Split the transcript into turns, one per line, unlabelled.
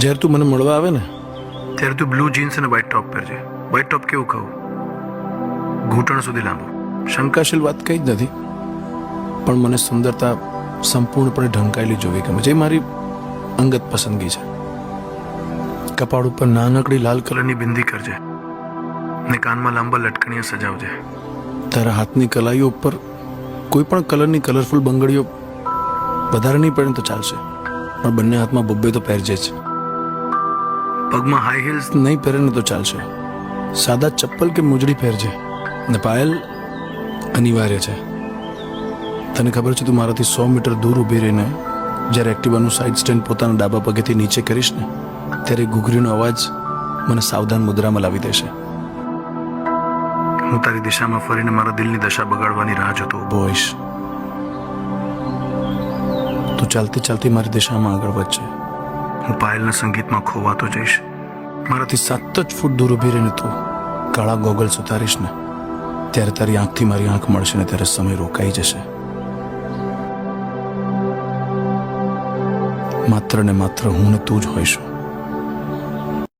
જ્યારે તું મને મળવા આવે ને ત્યારે તું બ્લુ જીન્સ અને વ્હાઇટ ટોપ પહેરજે. વ્હાઇટ ટોપ કેવું કહું, ઘૂંટણ સુધી લાંબુ. શંકાશીલ વાત કંઈ જ નથી, પણ મને સુંદરતા સંપૂર્ણપણે ઢંકાયેલી જોવી ગમે છે. એ મારી અંગત પસંદગી છે. કપાળ ઉપર નાનકડી લાલ કલરની બિંદી કરજે ને કાનમાં લાંબા લટકણીઓ સજાવજે. તારા હાથની કલાઈઓ ઉપર કોઈ પણ કલરની કલરફુલ બંગડીઓ વધારે નહીં પડે તો ચાલશે, પણ બંને હાથમાં બબ્બે તો પહેરજે જ. પગમાં હાઈ હીલ્સ નહીં પહેરે ને તો ચાલશે, સાદા ચપ્પલ કે મોજડી પહેરજે. ને પાયલ અનિવાર્ય છે. તને ખબર છે તું મારાથી 100 મીટર દૂર ઊભી રહીને જ્યારે એક્ટિવાનું સાઇડ સ્ટેન્ડ પોતાના ડાબા પગેથી નીચે કરીશ ને ત્યારે ઘૂઘરીનો અવાજ મને સાવધાન મુદ્રામાં લાવી દેશે. હું તારી દિશામાં ફરીને મારા દિલની દશા બગાડવાની રાહ જોતો ઊભો હોઈશ. તું ચાલતી ચાલતી મારી દિશામાં આગળ વધશે. હું પાયલના સંગીતમાં ખોવાતો જઈશ. મારાથી 7 જ ફૂટ દૂર ઊભી રહીને તું કાળા ગોગલ્સ ઉતારીશ ને ત્યારે તારી આંખથી મારી આંખ મળશે ને ત્યારે સમય રોકાઈ જશે. માત્ર ને માત્ર હું ને તું જ હોઈશું.